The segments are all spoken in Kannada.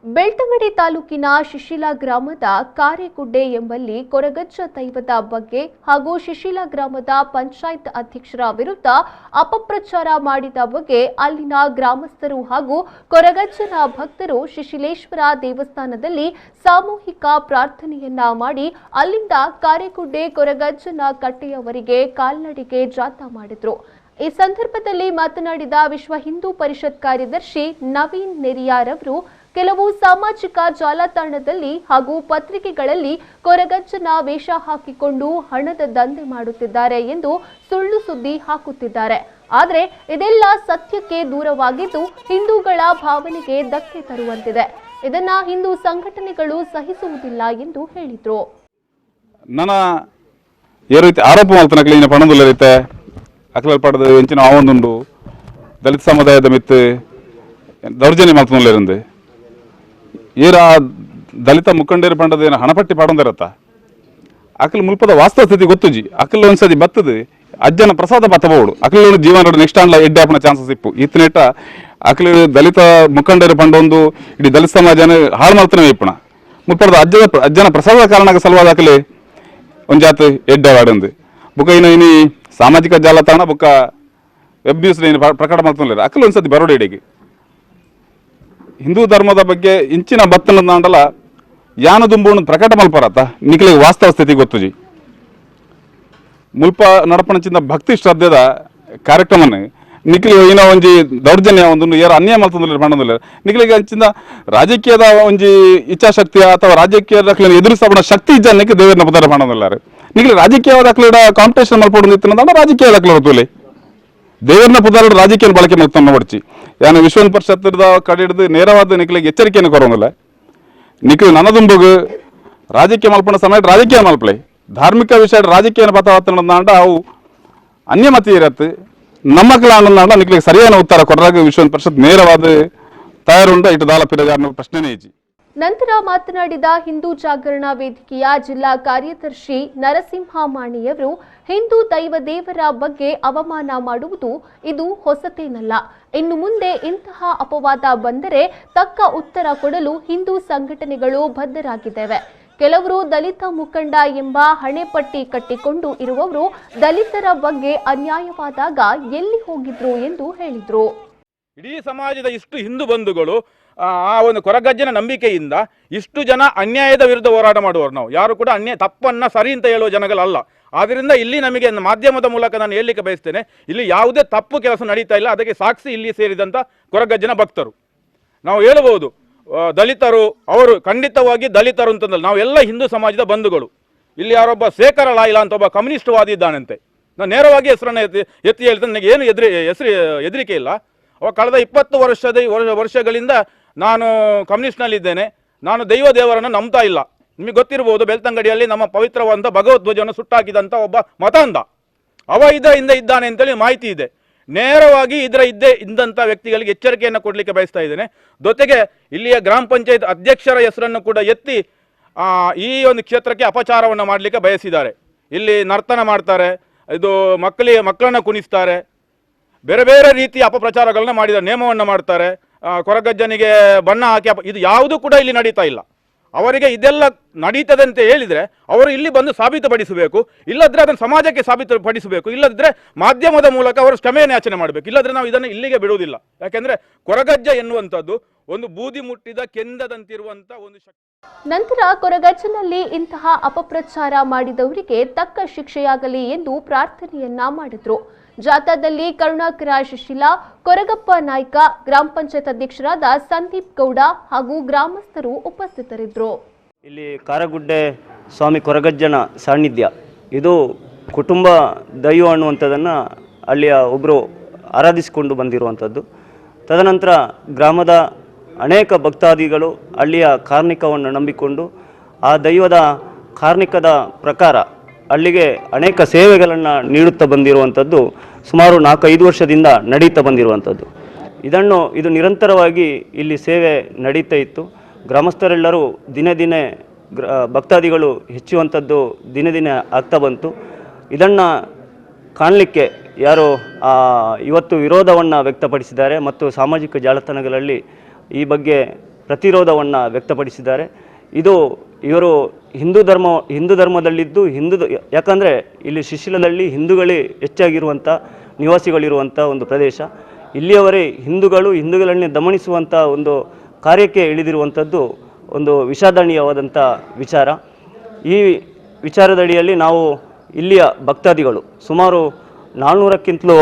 ಬೆಳ್ತಂಗಡಿ ತಾಲೂಕಿನ ಶಿಶಿಲಾ ಗ್ರಾಮದ ಕಾರೆಗುಡ್ಡೆ ಎಂಬಲ್ಲಿ ಕೊರಗಜ್ಜ ದೈವದ ಬಗ್ಗೆ ಹಾಗೂ ಶಿಶಿಲಾ ಗ್ರಾಮದ ಪಂಚಾಯತ್ ಅಧ್ಯಕ್ಷರ ವಿರುದ್ಧ ಅಪಪ್ರಚಾರ ಮಾಡಿದ ಬಗ್ಗೆ ಅಲ್ಲಿನ ಗ್ರಾಮಸ್ಥರು ಹಾಗೂ ಕೊರಗಜ್ಜನ ಭಕ್ತರು ಶಿಶಿಲೇಶ್ವರ ದೇವಸ್ಥಾನದಲ್ಲಿ ಸಾಮೂಹಿಕ ಪ್ರಾರ್ಥನೆಯನ್ನ ಮಾಡಿ ಅಲ್ಲಿಂದ ಕಾರೆಗುಡ್ಡೆ ಕೊರಗಜ್ಜನ ಕಟ್ಟೆಯವರೆಗೆ ಕಾಲ್ನಡಿಗೆ ಜಾಥಾ ಮಾಡಿದ್ರು। ಈ ಸಂದರ್ಭದಲ್ಲಿ ಮಾತನಾಡಿದ ವಿಶ್ವ ಹಿಂದೂ ಪರಿಷತ್ ಕಾರ್ಯದರ್ಶಿ ನವೀನ್ ನೆರಿಯಾರ್ ಅವರು ಕೆಲವು ಸಾಮಾಜಿಕ ಜಾಲತಾಣದಲ್ಲಿ ಹಾಗೂ ಪತ್ರಿಕೆಗಳಲ್ಲಿ ಕೊರಗಜ್ಜನ ವೇಷ ಹಾಕಿಕೊಂಡು ಹಣದ ದಂಧೆ ಮಾಡುತ್ತಿದ್ದಾರೆ ಎಂದು ಸುಳ್ಳು ಸುದ್ದಿ ಹಾಕುತ್ತಿದ್ದಾರೆ। ಆದರೆ ಇದೆಲ್ಲ ಸತ್ಯಕ್ಕೆ ದೂರವಾಗಿದ್ದು ಹಿಂದೂಗಳ ಭಾವನೆಗೆ ಧಕ್ಕೆ ತರುವಂತಿದೆ। ಇದನ್ನ ಹಿಂದೂ ಸಂಘಟನೆಗಳು ಸಹಿಸುವುದಿಲ್ಲ ಎಂದು ಹೇಳಿದರು। ನನ್ನ ಈ ರೀತಿ ಆರೋಪ ಮಾಡ್ತಾನೆ ಪಣದುಲ್ಲೈತೆ ಅಖಿಲ ಪಡೆದು ಎಂಚಿನ ಆವೊಂದುಂಡು ದಲಿತ ಸಮುದಾಯದ ಮಿತ್ತು ದೌರ್ಜನ್ಯ ಮಾಡ್ತೊಂದಿರಂದು ಈರ ದಲಿತ ಮುಖಂಡರು ಪಂಡದ ಹಣಪಟ್ಟಿ ಪಾಡೊಂದಿರತ್ತ ಅಖಿಲ ಮುಲ್ಪದ ವಾಸ್ತವ ಸ್ಥಿತಿ ಗೊತ್ತುಜಿ ಅಖಿಲ ಒಂದ್ಸತಿ ಬತ್ತದು ಅಜ್ಜನ ಪ್ರಸಾದ ಬತ್ತಬಹುದು ಅಖಿಲ ಜೀವನ ನೆಕ್ಸ್ಟ್ ಆನ್ಲ ಎಡ್ಡೆ ಹಾಪನ ಚಾನ್ಸಸ್ ಇಪ್ಪು ಇತ್ತನೇಟ ಅಖಿಲ ದಲಿತ ಮುಖಂಡರು ಪಂಡೊಂದು ಇಡೀ ದಲಿತ ಸಮಾಜನ ಹಾಳು ಮಾಡ್ತಾನೆ ಇಪ್ಪಣ ಮುಲ್ಪದ ಅಜ್ಜನ ಪ್ರಸಾದ ಕಾರಣಕ್ಕೆ ಸಲುವಾದ ಅಖಿಲೆ ಒಂಜಾತ್ ಎಡ್ಡೆ ವಾಡಂದು ಬುಕ್ಕ ಇನ್ನು ಸಾಮಾಜಿಕ ಜಾಲತಾಣ ಬುಕ್ಕ ವೆಬ್ ನ್ಯೂಸ್ ಪ್ರಕಟ ಮಾಡ್ತಾರೆ ಅಕ್ಕಲು ಒಂದ್ಸತಿ ಬರೋಡೆಗೆ ಹಿಂದೂ ಧರ್ಮದ ಬಗ್ಗೆ ಇಂಚಿನ ಬತ್ತನ ನಾಂಡಲ ಯಾನ ದುಂಬುಣ ಪ್ರಕಟ ಮಲ್ಪರತ್ತ ನಿಖಲಿಗೆ ವಾಸ್ತವ ಸ್ಥಿತಿ ಗೊತ್ತುಜಿ ಮುಲ್ಪ ನಡಪಣಚಿಂದ ಭಕ್ತಿ ಶ್ರದ್ಧೆದ ಕಾರ್ಯಕ್ರಮನ ನಿಖಲಿ ಏನೋ ಒಂಜಿ ದೌರ್ಜನ್ಯ ಒಂದು ಯಾರು ಅನ್ಯಾಯ ಮಾಡ್ತಂದಿಲ್ಲ ಪಂಡದಿಲ್ಲ ನಿಖಲಿಗೆ ಅಂಚಿಂದ ರಾಜಕೀಯದ ಒಂಜಿ ಇಚ್ಛಾಶಕ್ತಿಯ ಅಥವಾ ರಾಜಕೀಯದ ಎದುರಿಸಬಣ ಶಕ್ತಿ ಇಜ್ಜನ್ನಕ್ಕೆ ದೇವರನ್ನ ಪದಾರ ಪಂಡದಿಲ್ಲಾರೆ ನಿಖಲಿ ರಾಜಕೀಯವಾದ ಅಕ್ಲಡ ಕಾಂಪಿಟೇಷನ್ ಮಲ್ಪಡು ಇತ್ತಂದ್ರೆ ರಾಜಕೀಯದ ಅಕ್ಲ ಹೊತ್ತುಲೆ ದೇವರನ್ನ ಪದಾರ ರಾಜಕೀಯ ಬಳಕೆ ಮಾಡ್ತಾನೆ ಹೊಡ್ಚಿ ಯಾನು ವಿಶ್ವ ಪರಿಷತ್ತದ ಕಡೆ ಹಿಡಿದು ನೇರವಾದ ನಿಖಲಿಗೆ ಎಚ್ಚರಿಕೆಯನ್ನು ಕೊರೋದಿಲ್ಲ ನಿಖಲಿ ನನ್ನದುಂಬಗು ರಾಜಕೀಯ ಮಲ್ಪಣ ಸಮಯ ರಾಜಕೀಯ ಮಲ್ಪಳೆ ಧಾರ್ಮಿಕ ವಿಷಯ ರಾಜಕೀಯ ಪತಾವತ್ತನಾಂಡ ಅವು ಅನ್ಯಮತಿ ಇರತ್ತೆ ನಮ್ಮ ಕ್ಲಾಂಡ ನಿಖಲಿಗೆ ಸರಿಯಾದ ಉತ್ತರ ಕೊಡರಾಗ ವಿಶ್ವ ಪರಿಷತ್ ನೇರವಾದ ತಯಾರುಂಡ ಇಟ್ಟು ದಾಲ ಪಿರಗಾರನ ಪ್ರಶ್ನೆನೇ ಇಜ್ಜಿ। ನಂತರ ಮಾತನಾಡಿದ ಹಿಂದೂ ಜಾಗರಣ ವೇದಿಕೆಯ ಜಿಲ್ಲಾ ಕಾರ್ಯದರ್ಶಿ ನರಸಿಂಹ ಮಾಣಿಯವರು ಹಿಂದೂ ದೈವ ದೇವರ ಬಗ್ಗೆ ಅವಮಾನ ಮಾಡುವುದು ಇದು ಹೊಸತೇನಲ್ಲ, ಇನ್ನು ಮುಂದೆ ಇಂತಹ ಅಪವಾದ ಬಂದರೆ ತಕ್ಕ ಉತ್ತರ ಕೊಡಲು ಹಿಂದೂ ಸಂಘಟನೆಗಳು ಬದ್ಧರಾಗಿದ್ದೇವೆ। ಕೆಲವರು ದಲಿತ ಮುಖಂಡ ಎಂಬ ಹಣೆಪಟ್ಟಿ ಕಟ್ಟಿಕೊಂಡು ಇರುವವರು ದಲಿತರ ಬಗ್ಗೆ ಅನ್ಯಾಯವಾದಾಗ ಎಲ್ಲಿ ಹೋಗಿದ್ರು ಎಂದು ಹೇಳಿದರು। ಇಡೀ ಸಮಾಜದ ಇಷ್ಟು ಹಿಂದೂ ಬಂಧುಗಳು ಆ ಒಂದು ಕೊರಗಜ್ಜನ ನಂಬಿಕೆಯಿಂದ ಇಷ್ಟು ಜನ ಅನ್ಯಾಯದ ವಿರುದ್ಧ ಹೋರಾಟ ಮಾಡುವವರು ನಾವು ಯಾರು ಕೂಡ ತಪ್ಪನ್ನ ಸರಿ ಅಂತ ಹೇಳುವ ಜನಗಳಲ್ಲ। ಆದ್ದರಿಂದ ಇಲ್ಲಿ ನಮಗೆ ಮಾಧ್ಯಮದ ಮೂಲಕ ನಾನು ಹೇಳಲಿಕ್ಕೆ ಬಯಸ್ತೇನೆ, ಇಲ್ಲಿ ಯಾವುದೇ ತಪ್ಪು ಕೆಲಸ ನಡೀತಾ ಇಲ್ಲ, ಅದಕ್ಕೆ ಸಾಕ್ಷಿ ಇಲ್ಲಿ ಸೇರಿದಂಥ ಕೊರಗಜ್ಜನ ಭಕ್ತರು। ನಾವು ಹೇಳಬಹುದು ದಲಿತರು ಅವರು ಖಂಡಿತವಾಗಿ ದಲಿತರು ಅಂತಂದ್ರೆ ನಾವು ಎಲ್ಲ ಹಿಂದೂ ಸಮಾಜದ ಬಂಧುಗಳು। ಇಲ್ಲಿ ಯಾರೊಬ್ಬ ಶೇಖರ ಲಾಯ್ಲಾ ಅಂತ ಒಬ್ಬ ಕಮ್ಯುನಿಸ್ಟ್ ವಾದಿ ಇದ್ದಾನಂತೆ, ನಾನು ನೇರವಾಗಿ ಹೆಸರನ್ನು ಎತ್ತಿ ಹೇಳ್ತೇನೆ, ನನಗೆ ಏನು ಹೆದರಿಕೆ ಇಲ್ಲ। ಅವ ಕಳೆದ 20 ವರ್ಷಗಳಿಂದ ನಾನು ಕಮ್ಯುನಿಸ್ಟ್ನಲ್ಲಿದ್ದೇನೆ, ನಾನು ದೇವರನ್ನು ನಂಬ್ತಾ ಇಲ್ಲ। ನಿಮಗೆ ಗೊತ್ತಿರಬಹುದು ಬೆಳ್ತಂಗಡಿಯಲ್ಲಿ ನಮ್ಮ ಪವಿತ್ರವಾದ ಭಗವದ್ಧ್ವಜವನ್ನು ಸುಟ್ಟಾಕಿದಂಥ ಒಬ್ಬ ಮತಾಂಧ ಅವ ಹಿಂದೆ ಇದ್ದಾನೆ ಅಂತೇಳಿ ಮಾಹಿತಿ ಇದೆ। ನೇರವಾಗಿ ಇದ್ದಂಥ ವ್ಯಕ್ತಿಗಳಿಗೆ ಎಚ್ಚರಿಕೆಯನ್ನು ಕೊಡಲಿಕ್ಕೆ ಬಯಸ್ತಾ ಇದ್ದೇನೆ। ಜೊತೆಗೆ ಇಲ್ಲಿಯ ಗ್ರಾಮ ಪಂಚಾಯತ್ ಅಧ್ಯಕ್ಷರ ಹೆಸರನ್ನು ಕೂಡ ಎತ್ತಿ ಈ ಒಂದು ಕ್ಷೇತ್ರಕ್ಕೆ ಅಪಚಾರವನ್ನು ಮಾಡಲಿಕ್ಕೆ ಬಯಸಿದ್ದಾರೆ। ಇಲ್ಲಿ ನರ್ತನ ಮಾಡ್ತಾರೆ, ಇದು ಮಕ್ಕಳನ್ನು ಕುಣಿಸ್ತಾರೆ, ಬೇರೆ ಬೇರೆ ರೀತಿಯ ಅಪಪ್ರಚಾರಗಳನ್ನ ಮಾಡಿದ್ದಾರೆ, ನೇಮವನ್ನು ಮಾಡ್ತಾರೆ, ಕೊರಗಜ್ಜನಿಗೆ ಬಣ್ಣ ಹಾಕಿ ಇದು ಯಾವುದೂ ಕೂಡ ಇಲ್ಲಿ ನಡೀತಾ ಇಲ್ಲ। ಅವರಿಗೆ ಇದೆಲ್ಲ ನಡೀತದೆ ಅಂತ ಹೇಳಿದರೆ ಅವರು ಇಲ್ಲಿ ಬಂದು ಸಾಬೀತುಪಡಿಸಬೇಕು, ಇಲ್ಲದ್ರೆ ಅದನ್ನು ಸಮಾಜಕ್ಕೆ ಸಾಬೀತುಪಡಿಸಬೇಕು, ಇಲ್ಲದಿದ್ದರೆ ಮಾಧ್ಯಮದ ಮೂಲಕ ಅವರು ಕ್ಷಮೆಯನ್ನು ಯಾಚನೆ ಮಾಡಬೇಕು, ಇಲ್ಲದ್ರೆ ನಾವು ಇದನ್ನು ಇಲ್ಲಿಗೆ ಬಿಡುವುದಿಲ್ಲ। ಯಾಕೆಂದರೆ ಕೊರಗಜ್ಜ ಎನ್ನುವಂಥದ್ದು ಒಂದು ಬೂದಿ ಮುಟ್ಟಿದ ಕೆಂದದಂತಿರುವಂಥ ಒಂದು ಶಕ್ತಿ। ನಂತರ ಕೊರಗಜ್ಜನಲ್ಲಿ ಇಂತಹ ಅಪಪ್ರಚಾರ ಮಾಡಿದವರಿಗೆ ತಕ್ಕ ಶಿಕ್ಷೆಯಾಗಲಿ ಎಂದು ಪ್ರಾರ್ಥನೆಯನ್ನ ಮಾಡಿದ್ರು। ಜಾಥಾದಲ್ಲಿ ಕರುಣಾಕರ ಶಿಶಿಲಾ, ಕೊರಗಪ್ಪ ನಾಯ್ಕ, ಗ್ರಾಮ ಪಂಚಾಯತ್ ಅಧ್ಯಕ್ಷರಾದ ಸಂದೀಪ್ ಗೌಡ ಹಾಗೂ ಗ್ರಾಮಸ್ಥರು ಉಪಸ್ಥಿತರಿದ್ದರು। ಇಲ್ಲಿ ಕಾರಗುಡ್ಡೆ ಸ್ವಾಮಿ ಕೊರಗಜ್ಜನ ಸಾನ್ನಿಧ್ಯ ಇದು ಕುಟುಂಬ ದೈವ ಅನ್ನುವಂಥದ್ದನ್ನು ಅಲ್ಲಿಯ ಒಬ್ಬರು ಆರಾಧಿಸಿಕೊಂಡು ಬಂದಿರುವಂಥದ್ದು। ತದನಂತರ ಗ್ರಾಮದ ಅನೇಕ ಭಕ್ತಾದಿಗಳು ಅಲ್ಲಿಯ ಕಾರ್ಣಿಕವನ್ನು ನಂಬಿಕೊಂಡು ಆ ದೈವದ ಕಾರ್ಣಿಕದ ಪ್ರಕಾರ ಅಲ್ಲಿಗೆ ಅನೇಕ ಸೇವೆಗಳನ್ನು ನೀಡುತ್ತಾ ಬಂದಿರುವಂಥದ್ದು ಸುಮಾರು 4-5 ವರ್ಷದಿಂದ ನಡೀತಾ ಬಂದಿರುವಂಥದ್ದು। ಇದು ನಿರಂತರವಾಗಿ ಇಲ್ಲಿ ಸೇವೆ ನಡೀತಾ ಇತ್ತು। ಗ್ರಾಮಸ್ಥರೆಲ್ಲರೂ ದಿನೇ ದಿನೇ ಭಕ್ತಾದಿಗಳು ಹೆಚ್ಚುವಂಥದ್ದು ದಿನೇ ದಿನೇ ಆಗ್ತಾ ಬಂತು। ಇದನ್ನು ಕಾಣಲಿಕ್ಕೆ ಯಾರು ಇವತ್ತು ವಿರೋಧವನ್ನು ವ್ಯಕ್ತಪಡಿಸಿದ್ದಾರೆ ಮತ್ತು ಸಾಮಾಜಿಕ ಜಾಲತಾಣಗಳಲ್ಲಿ ಈ ಬಗ್ಗೆ ಪ್ರತಿರೋಧವನ್ನು ವ್ಯಕ್ತಪಡಿಸಿದ್ದಾರೆ. ಇದು ಇವರು ಹಿಂದೂ ಧರ್ಮದಲ್ಲಿದ್ದು ಯಾಕಂದರೆ ಇಲ್ಲಿ ಶಿಶಿಲದಲ್ಲಿ ಹಿಂದೂಗಳೇ ಹೆಚ್ಚಾಗಿರುವಂಥ ನಿವಾಸಿಗಳಿರುವಂಥ ಒಂದು ಪ್ರದೇಶ. ಇಲ್ಲಿಯವರೇ ಹಿಂದೂಗಳನ್ನೇ ದಮನಿಸುವಂಥ ಒಂದು ಕಾರ್ಯಕ್ಕೆ ಇಳಿದಿರುವಂಥದ್ದು ಒಂದು ವಿಷಾದನೀಯವಾದಂಥ ವಿಚಾರ. ಈ ವಿಚಾರದಡಿಯಲ್ಲಿ ನಾವು ಇಲ್ಲಿಯ ಭಕ್ತಾದಿಗಳು ಸುಮಾರು 400ಕ್ಕಿಂತಲೂ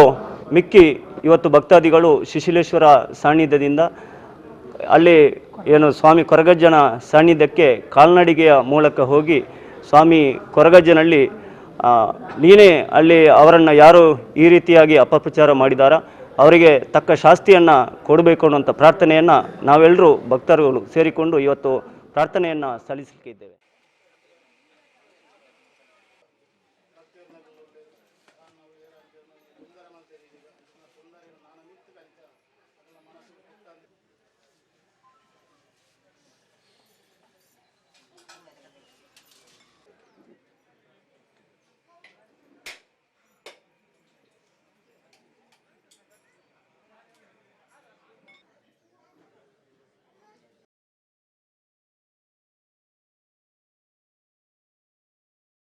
ಮಿಕ್ಕಿ ಇವತ್ತು ಭಕ್ತಾದಿಗಳು ಶಿಶಿಲೇಶ್ವರ ಸಾನ್ನಿಧ್ಯದಿಂದ ಅಲ್ಲಿ ಏನು ಸ್ವಾಮಿ ಕೊರಗಜ್ಜನ ಸಾನ್ನಿಧ್ಯಕ್ಕೆ ಕಾಲ್ನಡಿಗೆಯ ಮೂಲಕ ಹೋಗಿ ಸ್ವಾಮಿ ಕೊರಗಜ್ಜನಲ್ಲಿ ನೀನೇ ಅಲ್ಲಿ ಅವರನ್ನು ಯಾರು ಈ ರೀತಿಯಾಗಿ ಅಪಪ್ರಚಾರ ಮಾಡಿದಾರ ಅವರಿಗೆ ತಕ್ಕ ಶಾಸ್ತಿಯನ್ನು ಕೊಡಬೇಕು ಅನ್ನುವಂಥ ಪ್ರಾರ್ಥನೆಯನ್ನು ನಾವೆಲ್ಲರೂ ಭಕ್ತರುಗಳು ಸೇರಿಕೊಂಡು ಇವತ್ತು ಪ್ರಾರ್ಥನೆಯನ್ನು ಸಲ್ಲಿಸಲಿಕ್ಕಿದ್ದೇವೆ.